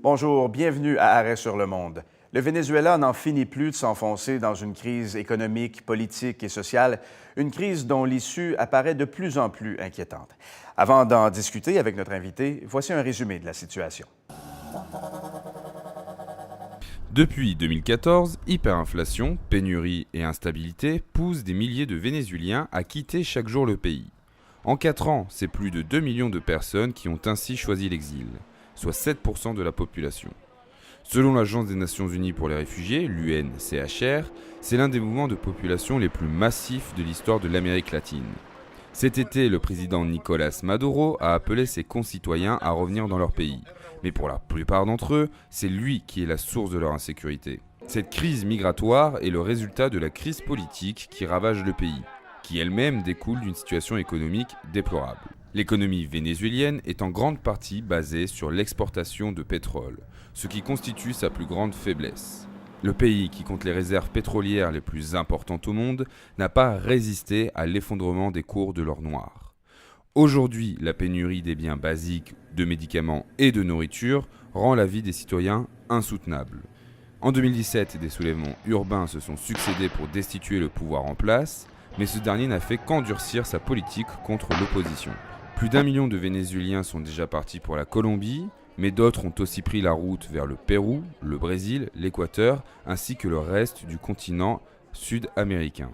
Bonjour, bienvenue à Arrêt sur le monde. Le Venezuela n'en finit plus de s'enfoncer dans une crise économique, politique et sociale, une crise dont l'issue apparaît de plus en plus inquiétante. Avant d'en discuter avec notre invité, voici un résumé de la situation. Depuis 2014, hyperinflation, pénurie et instabilité poussent des milliers de Vénézuéliens à quitter chaque jour le pays. En 4 ans, c'est plus de 2 millions de personnes qui ont ainsi choisi l'exil, soit 7% de la population. Selon l'Agence des Nations Unies pour les réfugiés, l'UNCHR, c'est l'un des mouvements de population les plus massifs de l'histoire de l'Amérique latine. Cet été, le président Nicolás Maduro a appelé ses concitoyens à revenir dans leur pays. Mais pour la plupart d'entre eux, c'est lui qui est la source de leur insécurité. Cette crise migratoire est le résultat de la crise politique qui ravage le pays, qui elle-même découle d'une situation économique déplorable. L'économie vénézuélienne est en grande partie basée sur l'exportation de pétrole, ce qui constitue sa plus grande faiblesse. Le pays, qui compte les réserves pétrolières les plus importantes au monde, n'a pas résisté à l'effondrement des cours de l'or noir. Aujourd'hui, la pénurie des biens basiques, de médicaments et de nourriture rend la vie des citoyens insoutenable. En 2017, des soulèvements urbains se sont succédés pour destituer le pouvoir en place, mais ce dernier n'a fait qu'endurcir sa politique contre l'opposition. Plus d'1 million de Vénézuéliens sont déjà partis pour la Colombie, mais d'autres ont aussi pris la route vers le Pérou, le Brésil, l'Équateur, ainsi que le reste du continent sud-américain.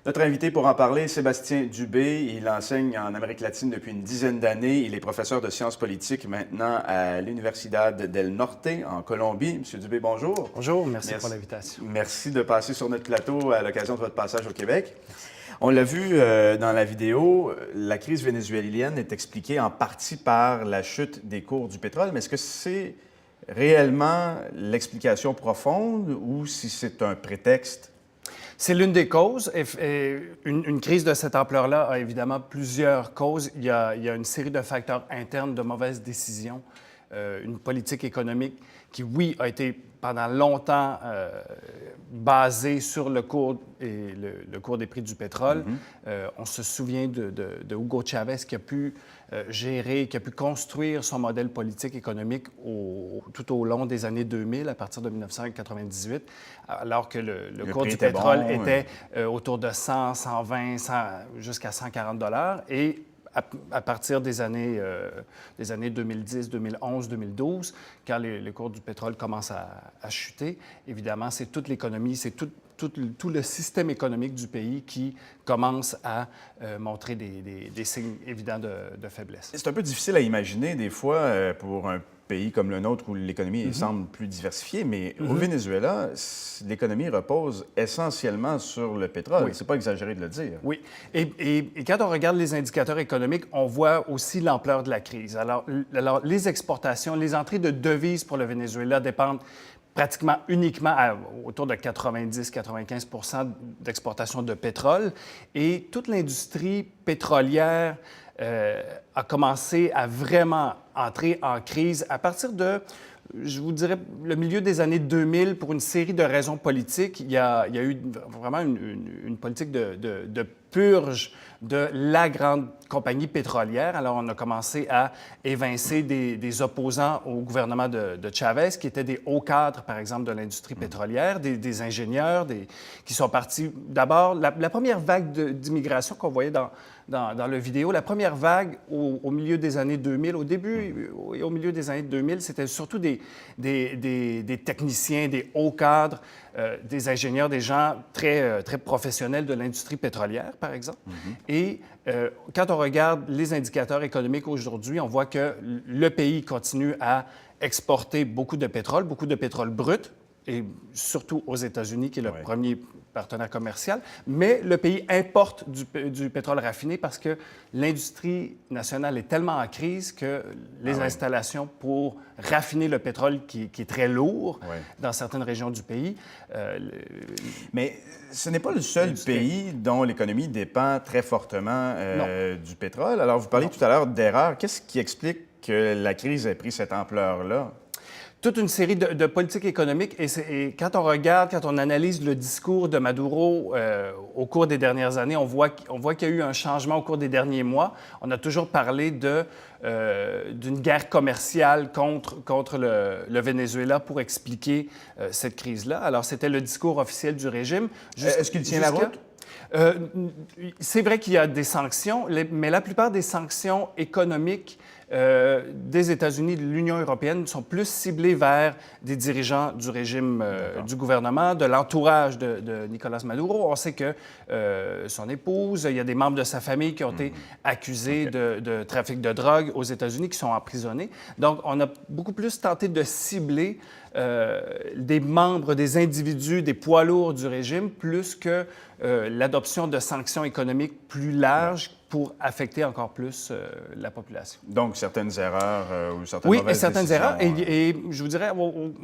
Notre invité pour en parler, Sébastien Dubé. Il enseigne en Amérique latine depuis une dizaine d'années. Il est professeur de sciences politiques maintenant à l'Universidad del Norte en Colombie. Monsieur Dubé, bonjour. Bonjour, merci pour l'invitation. Merci de passer sur notre plateau à l'occasion de votre passage au Québec. On l'a vu dans la vidéo, la crise vénézuélienne est expliquée en partie par la chute des cours du pétrole, mais est-ce que c'est réellement l'explication profonde ou si c'est un prétexte? C'est l'une des causes. Une crise de cette ampleur-là a évidemment plusieurs causes. Il y a une série de facteurs internes, de mauvaises décisions, une politique économique qui, oui, a été pendant longtemps basée sur le cours et le cours des prix du pétrole. On se souvient de Hugo Chavez qui a pu gérer, qui a pu construire son modèle politique économique tout au long des années 2000, à partir de 1998, alors que le cours du pétrole était autour de 100, 120, jusqu'à 140 $. Et à partir des années 2010, 2011, 2012, quand les cours du pétrole commencent à chuter, évidemment, c'est toute l'économie, c'est tout le système économique du pays qui commence à montrer des signes évidents de faiblesse. C'est un peu difficile à imaginer des fois pour un pays comme le nôtre où l'économie semble plus diversifiée, mais au Venezuela, l'économie repose essentiellement sur le pétrole. Oui. C'est pas exagéré de le dire. Oui. Et quand on regarde les indicateurs économiques, on voit aussi l'ampleur de la crise. Alors, les exportations, les entrées de devises pour le Venezuela dépendent pratiquement uniquement autour de 90-95 % d'exportation de pétrole. Et toute l'industrie pétrolière a commencé à vraiment entrer en crise à partir de, je vous dirais, le milieu des années 2000 pour une série de raisons politiques. Il y a eu vraiment une politique de purge de la grande compagnie pétrolière. Alors, on a commencé à évincer des opposants au gouvernement de Chavez, qui étaient des hauts cadres, par exemple, de l'industrie pétrolière, des ingénieurs, qui sont partis. D'abord, la première vague d'immigration qu'on voyait dans la vidéo, la première vague au milieu des années 2000, au début et au milieu des années 2000, c'était surtout des techniciens, des hauts cadres, des ingénieurs, des gens très professionnels de l'industrie pétrolière, par exemple. Et quand on regarde les indicateurs économiques aujourd'hui, on voit que le pays continue à exporter beaucoup de pétrole brut, et surtout aux États-Unis, qui est le premier partenaire commercial, mais le pays importe du pétrole raffiné parce que l'industrie nationale est tellement en crise que les installations pour raffiner le pétrole, qui est très lourd dans certaines régions du pays... Mais ce n'est pas le seul pays dont l'économie dépend très fortement du pétrole. Alors, vous parliez tout à l'heure d'erreurs. Qu'est-ce qui explique que la crise ait pris cette ampleur-là? toute une série de politiques économiques. Et quand on regarde, quand on analyse le discours de Maduro au cours des dernières années, on voit qu'il y a eu un changement au cours des derniers mois. On a toujours parlé d'une guerre commerciale contre le Venezuela pour expliquer cette crise-là. Alors, c'était le discours officiel du régime. Est-ce qu'il tient la route? C'est vrai qu'il y a des sanctions, mais la plupart des sanctions économiques des États-Unis, de l'Union européenne, sont plus ciblées vers des dirigeants du régime, du gouvernement, de l'entourage de Nicolás Maduro. On sait que son épouse, il y a des membres de sa famille qui ont été accusés de trafic de drogue aux États-Unis, qui sont emprisonnés. Donc, on a beaucoup plus tenté de cibler des membres, des individus, des poids lourds du régime, plus que l'adoption de sanctions économiques plus larges pour affecter encore plus la population. Donc, certaines erreurs ou certaines oui, mauvaises certaines décisions, erreurs. Et je vous dirais,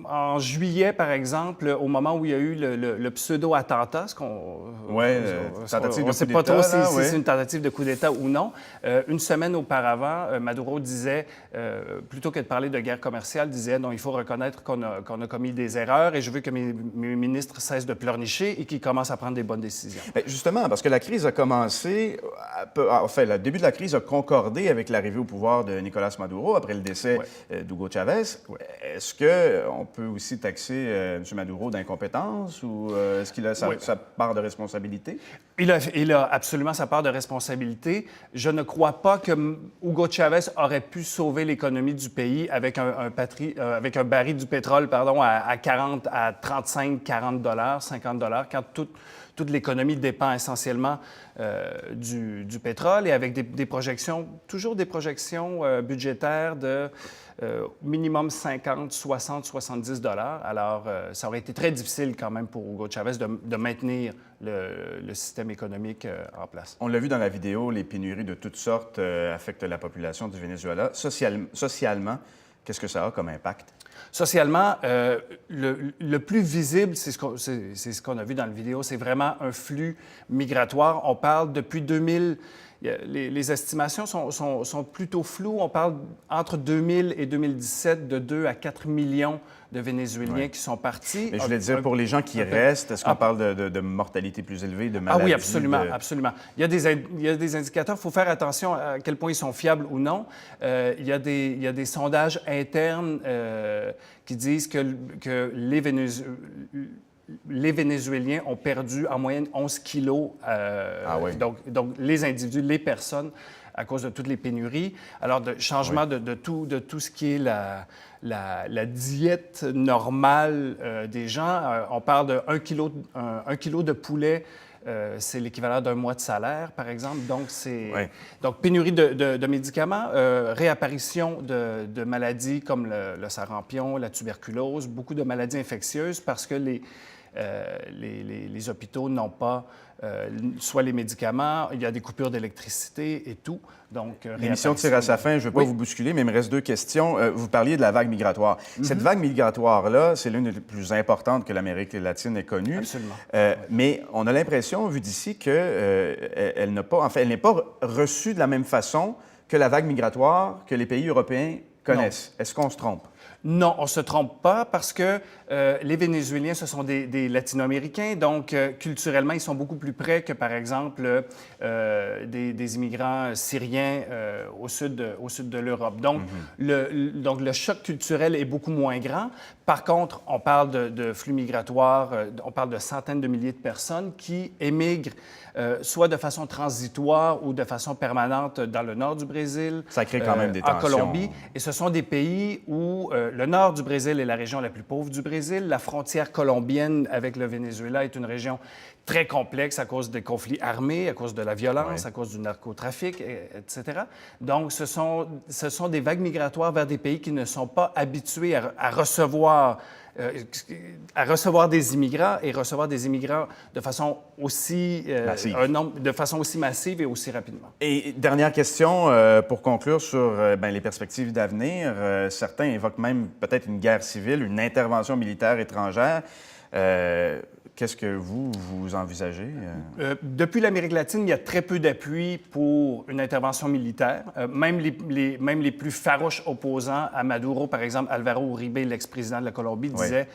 en juillet, par exemple, au moment où il y a eu le pseudo-attentat, tentative on de ne sait coup pas trop d'État, si là, c'est une tentative de coup d'État ou non. Une semaine auparavant, Maduro disait, plutôt que de parler de guerre commerciale, disait non, il faut reconnaître qu'on a commis des erreurs et je veux que mes ministres cessent de pleurnicher et qu'ils commencent à prendre des bonnes décisions. Bien, justement, parce que la crise a commencé, le début de la crise a concordé avec l'arrivée au pouvoir de Nicolás Maduro après le décès d'Hugo Chavez. Est-ce qu'on peut aussi taxer M. Maduro d'incompétence ou est-ce qu'il a sa part de responsabilité? Il a absolument sa part de responsabilité. Je ne crois pas que Hugo Chavez aurait pu sauver l'économie du pays avec avec un baril du pétrole à 35-40 $, 50 $, quand toute l'économie dépend essentiellement du pétrole et avec des projections, toujours des projections budgétaires de minimum 50, 60, 70 $. Alors, ça aurait été très difficile quand même pour Hugo Chavez de maintenir le système économique en place. On l'a vu dans la vidéo, les pénuries de toutes sortes affectent la population du Venezuela. Socialement, qu'est-ce que ça a comme impact? Socialement, le plus visible, c'est ce qu'on a vu dans la vidéo, c'est vraiment un flux migratoire. On parle depuis 2000, les estimations sont plutôt floues. On parle entre 2000 et 2017 de 2 à 4 millions de Vénézuéliens qui sont partis. Mais je voulais dire, pour les gens qui restent, est-ce qu'on parle de mortalité plus élevée, de maladies? Ah oui, absolument, absolument. Il y a des indicateurs, il faut faire attention à quel point ils sont fiables ou non. Il y a des sondages internes qui disent que les Vénézuéliens ont perdu en moyenne 11 kilos. Donc, les individus, les personnes, à cause de toutes les pénuries. Alors, changement de tout ce qui est la diète normale des gens. On parle de 1 kilo de poulet. C'est l'équivalent d'un mois de salaire, par exemple. Donc, pénurie de médicaments, réapparition de maladies comme le sarampion, la tuberculose, beaucoup de maladies infectieuses parce que les hôpitaux n'ont pas soit les médicaments, il y a des coupures d'électricité et tout. Donc, l'émission tire à sa fin. Je ne veux pas vous bousculer, mais il me reste 2 questions. Vous parliez de la vague migratoire. Cette vague migratoire-là, c'est l'une des plus importantes que l'Amérique latine ait connue. Absolument. Mais on a l'impression, vu d'ici, qu'elle n'est pas reçue de la même façon que la vague migratoire que les pays européens connaissent. Est-ce qu'on se trompe? Non, on ne se trompe pas parce que les Vénézuéliens, ce sont des Latino-Américains, donc culturellement, ils sont beaucoup plus près que, par exemple, des immigrants syriens au sud de l'Europe. Donc, le choc culturel est beaucoup moins grand. Par contre, on parle de flux migratoires, on parle de centaines de milliers de personnes qui émigrent soit de façon transitoire ou de façon permanente dans le nord du Brésil. Ça crée quand même des tensions. En Colombie. Et ce sont des pays où le nord du Brésil est la région la plus pauvre du Brésil. La frontière colombienne avec le Venezuela est une région très complexe à cause des conflits armés, à cause de la violence, à cause du narcotrafic, etc. Donc, ce sont des vagues migratoires vers des pays qui ne sont pas habitués à recevoir des immigrants et recevoir des immigrants de façon aussi massive et aussi rapidement. Et dernière question pour conclure sur les perspectives d'avenir. Certains évoquent même peut-être une guerre civile, une intervention militaire étrangère. Qu'est-ce que vous envisagez? Depuis l'Amérique latine, il y a très peu d'appui pour une intervention militaire. Même les plus farouches opposants à Maduro, par exemple, Alvaro Uribe, l'ex-président de la Colombie, disait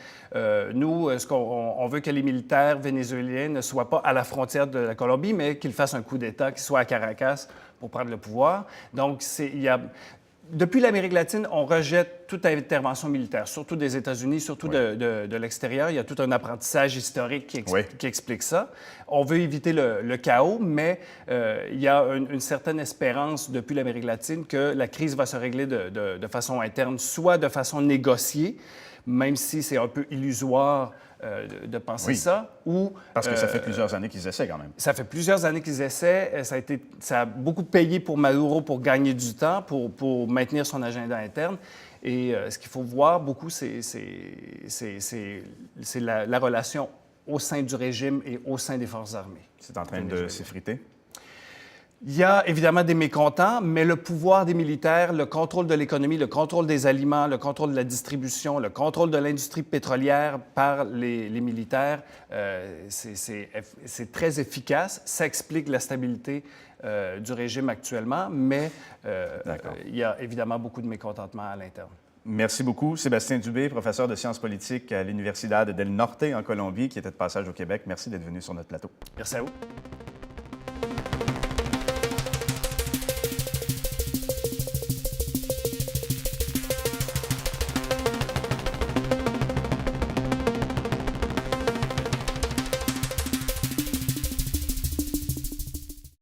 nous, on veut que les militaires vénézuéliens ne soient pas à la frontière de la Colombie, mais qu'ils fassent un coup d'État, qu'ils soient à Caracas pour prendre le pouvoir. Donc, depuis l'Amérique latine, on rejette toute intervention militaire, surtout des États-Unis, surtout de l'extérieur. Il y a tout un apprentissage historique qui explique ça. On veut éviter le chaos, mais il y a une certaine espérance depuis l'Amérique latine que la crise va se régler de façon interne, soit de façon négociée, même si c'est un peu illusoire de penser ça, ou... Parce que ça fait plusieurs années qu'ils essaient quand même. Ça fait plusieurs années qu'ils essaient. Ça a beaucoup payé pour Maduro pour gagner du temps, pour maintenir son agenda interne. Et ce qu'il faut voir beaucoup, c'est la relation au sein du régime et au sein des forces armées. C'est en train de s'effriter? Il y a évidemment des mécontents, mais le pouvoir des militaires, le contrôle de l'économie, le contrôle des aliments, le contrôle de la distribution, le contrôle de l'industrie pétrolière par les militaires, c'est très efficace. Ça explique la stabilité du régime actuellement, mais il y a évidemment beaucoup de mécontentement à l'interne. Merci beaucoup. Sébastien Dubé, professeur de sciences politiques à l'Universidad del Norte en Colombie, qui était de passage au Québec. Merci d'être venu sur notre plateau. Merci à vous.